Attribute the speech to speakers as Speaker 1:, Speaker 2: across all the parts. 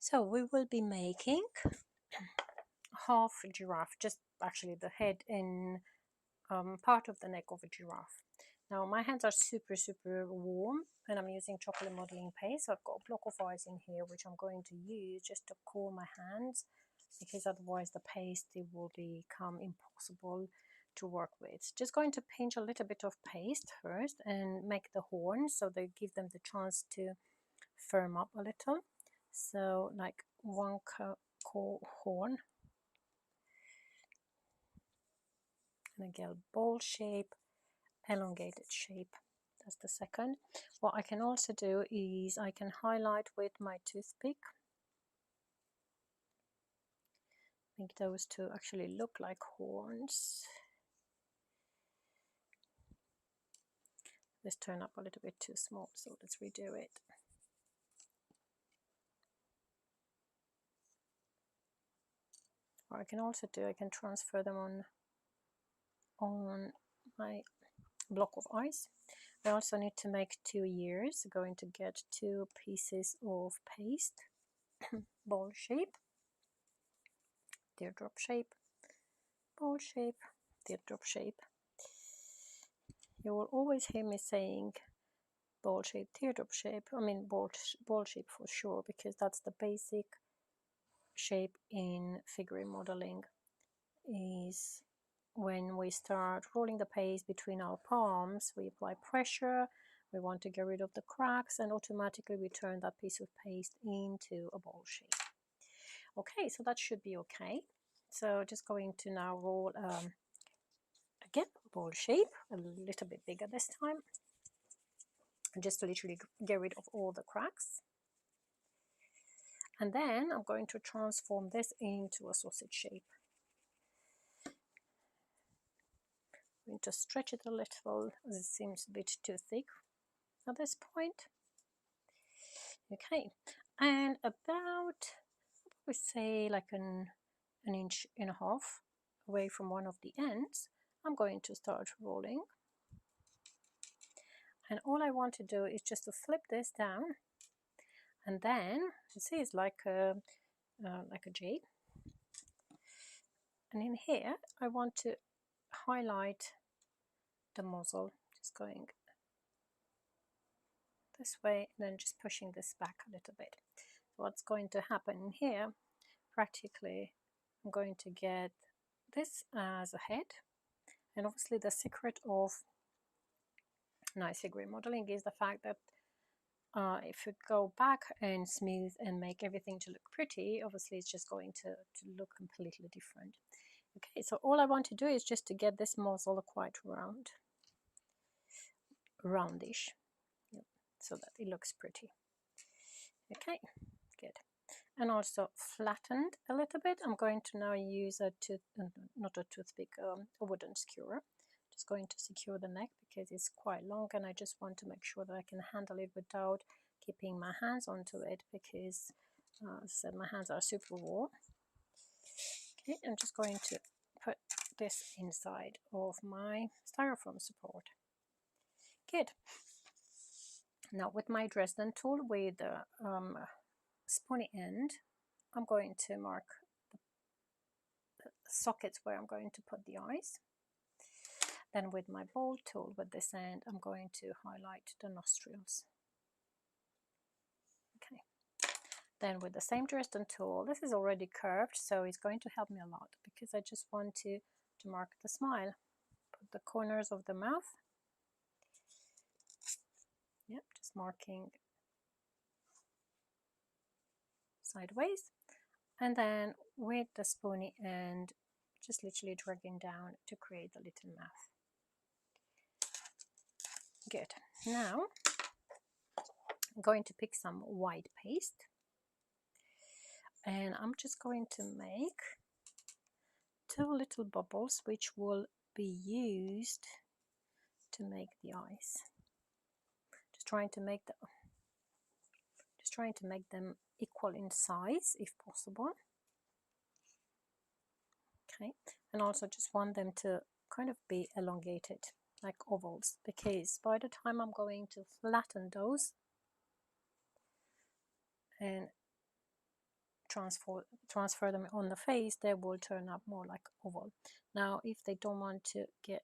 Speaker 1: So we will be making half giraffe, just actually the head and part of the neck of a giraffe. Now my hands are super warm and I'm using chocolate modeling paste. So I've got a block of ice in here which I'm going to use just to cool my hands, because otherwise the paste it will become impossible to work with. Just going to pinch a little bit of paste first and make the horns so they give them the chance to firm up a little. So like one horn, and again ball shape, elongated shape. That's the second. What I can also do is I can highlight with my toothpick, make those two actually look like horns. This turned up a little bit too small, so let's redo it. Or I can also do, I can transfer them on my block of ice. I also need to make 2 ears. Going to get 2 pieces of paste, ball shape, teardrop shape, ball shape, teardrop shape. You will always hear me saying ball shape, teardrop shape. I mean ball shape for sure, because that's the basic shape in figurine modeling. Is when we start rolling the paste between our palms, we apply pressure, we want to get rid of the cracks, and automatically we turn that piece of paste into a ball shape. Okay, so that should be okay. So just going to now roll again ball shape, a little bit bigger this time, just to literally get rid of all the cracks. And then I'm going to transform this into a sausage shape. I'm going to stretch it a little as it seems a bit too thick at this point. Okay, and about, we say like an inch and a half away from one of the ends, I'm going to start rolling. And all I want to do is just to flip this down, and then you see it's like a J. And in here, I want to highlight the muzzle, just going this way, and then just pushing this back a little bit. What's going to happen here, practically, I'm going to get this as a head. And obviously the secret of nice figurine modeling is the fact that if you go back and smooth and make everything to look pretty, obviously it's just going to look completely different. Okay, so all I want to do is just to get this muzzle quite roundish, so that it looks pretty. Okay, good. And also flattened a little bit. I'm going to now use not a toothpick, a wooden skewer. Just going to secure the neck because it's quite long, and I just want to make sure that I can handle it without keeping my hands onto it, because as I said, my hands are super warm. Okay, I'm just going to put this inside of my styrofoam support. Good. Now with my Dresden tool with the spoonie end, I'm going to mark the sockets where I'm going to put the eyes. Then with my bold tool with this end, I'm going to highlight the nostrils. Okay. Then with the same Dresden tool, this is already curved, so it's going to help me a lot, because I just want to mark the smile. Put the corners of the mouth. Yep, just marking sideways. And then with the spoonie end, just literally dragging down to create the little mouth. Good. Now I'm going to pick some white paste, and I'm just going to make 2 little bubbles which will be used to make the eyes. Just trying to make them equal in size if possible. Okay, and also just want them to kind of be elongated like ovals, because by the time I'm going to flatten those and transfer them on the face, they will turn up more like oval. Now if they don't want to get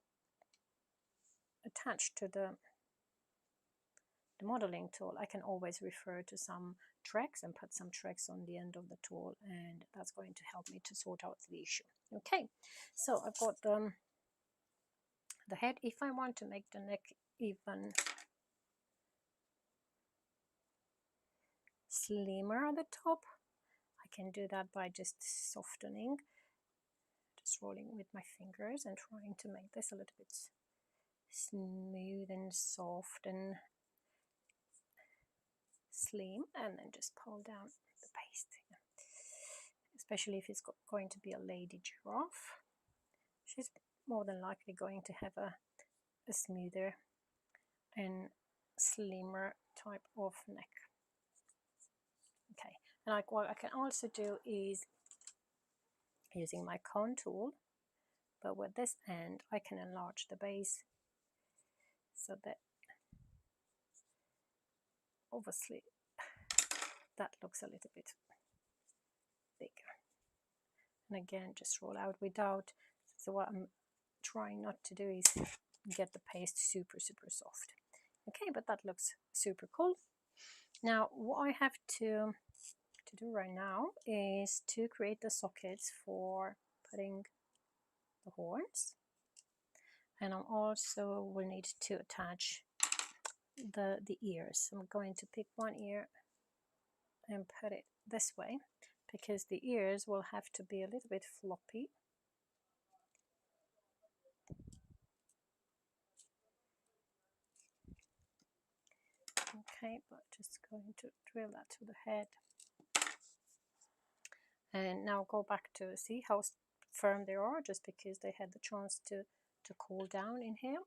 Speaker 1: attached to the modeling tool, I can always refer to some tracks and put some tracks on the end of the tool, and that's going to help me to sort out the issue. Okay, so I've got the head. If I want to make the neck even slimmer at the top, I can do that by just softening, just rolling with my fingers and trying to make this a little bit smooth and soft and slim, and then just pull down the paste, especially if it's going to be a lady giraffe. She's more than likely going to have a smoother and slimmer type of neck. Okay, and what I can also do is using my cone tool, but with this end I can enlarge the base so that obviously that looks a little bit bigger. And again, just roll out without, so what I'm trying not to do is get the paste super soft. Okay, but that looks super cool. Now what I have to do right now is to create the sockets for putting the horns, and I also will need to attach the ears. I'm going to pick one ear and put it this way because the ears will have to be a little bit floppy. Okay, but just going to drill that to the head. And now go back to see how firm they are, just because they had the chance to cool down in here.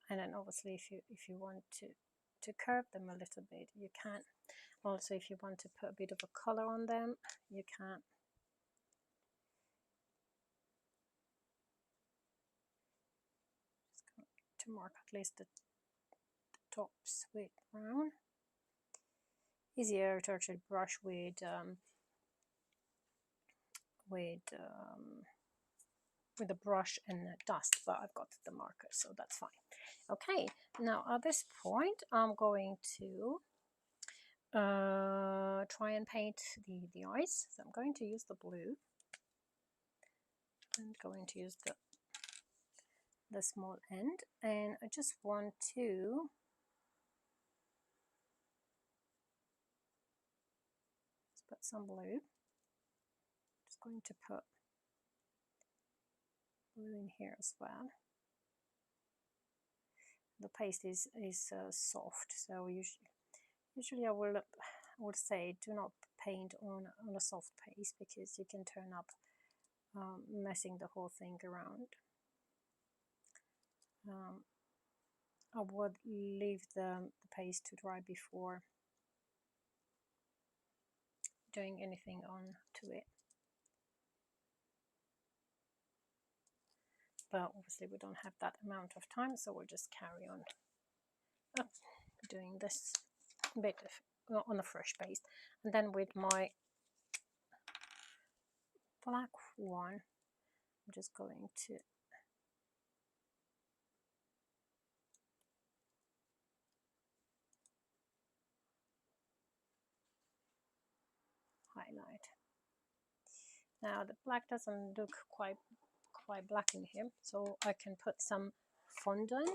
Speaker 1: And then obviously if you want to curve them a little bit, you can. Also, if you want to put a bit of a color on them, you can. Just going to mark at least the tops with brown. Easier to actually brush with a brush and dust, but I've got the marker, so that's fine. Okay, now at this point I'm going to try and paint the eyes. So I'm going to use the blue. I'm going to use the small end, and I just want to put some blue. Just going to put blue in here as well. The paste is soft, so usually I would say do not paint on a soft paste because you can turn up messing the whole thing around. I would leave the paste to dry before doing anything on to it. But obviously we don't have that amount of time, so we'll just carry on doing this bit on a fresh paste. And then with my black one, I'm just going to highlight. Now the black doesn't look quite black in here, so I can put some fondant.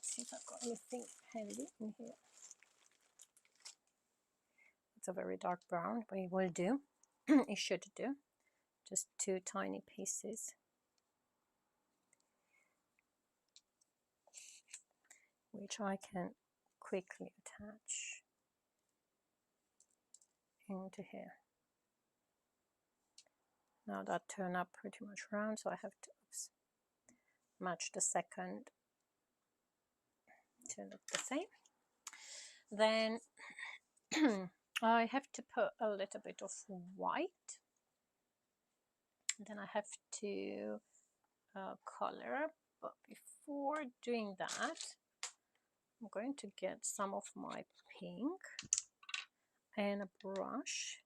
Speaker 1: See if I've got anything handy in here. It's a very dark brown, but it will do. It should do. Just 2 tiny pieces. Which I can quickly attach into here. Now that turned up pretty much round, so I have to match the second to look the same. Then I have to put a little bit of white. And then I have to color, but before doing that, I'm going to get some of my pink and a brush,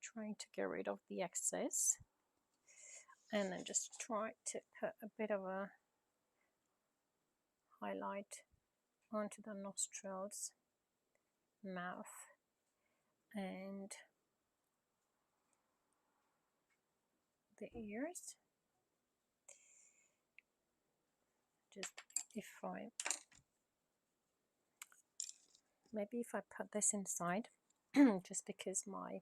Speaker 1: trying to get rid of the excess, and then just try to put a bit of a highlight onto the nostrils, mouth, and the ears. Just maybe if I put this inside, just because my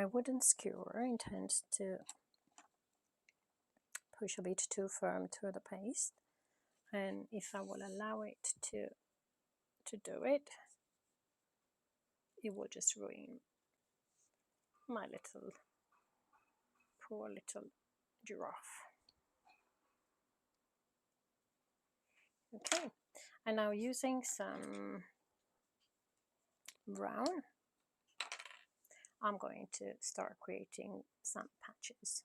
Speaker 1: wooden skewer intends to push a bit too firm through the paste, and if I will allow it to do it, it will just ruin my poor little giraffe. Okay, and now using some brown, I'm going to start creating some patches,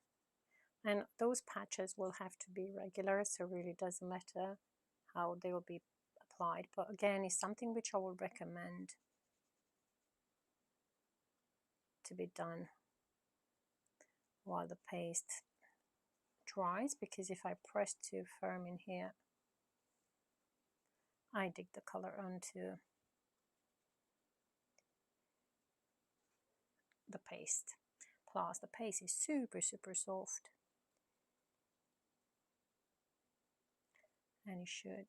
Speaker 1: and those patches will have to be regular, so it really doesn't matter how they will be applied, but again, it's something which I will recommend to be done while the paste dries, because if I press too firm in here, I dig the color onto the paste. Plus the paste is super soft, and it should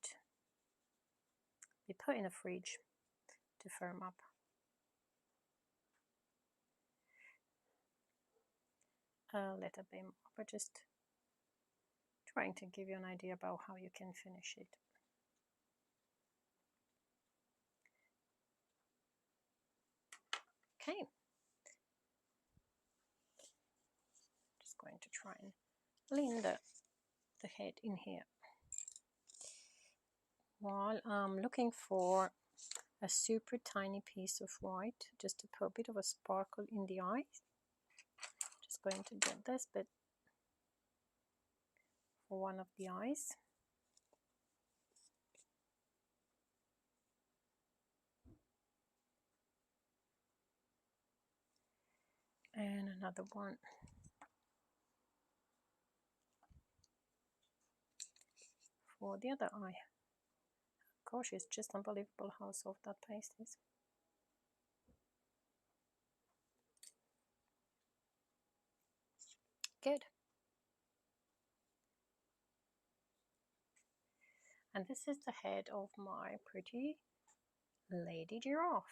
Speaker 1: be put in the fridge to firm up. A little bit more, but just trying to give you an idea about how you can finish it. Okay, just going to try and lean the head in here while I'm looking for a super tiny piece of white, just to put a bit of a sparkle in the eye. Just going to get this bit for one of the eyes. And another one for the other eye. Gosh, it's just unbelievable how soft that paste is. Good. And this is the head of my pretty lady giraffe.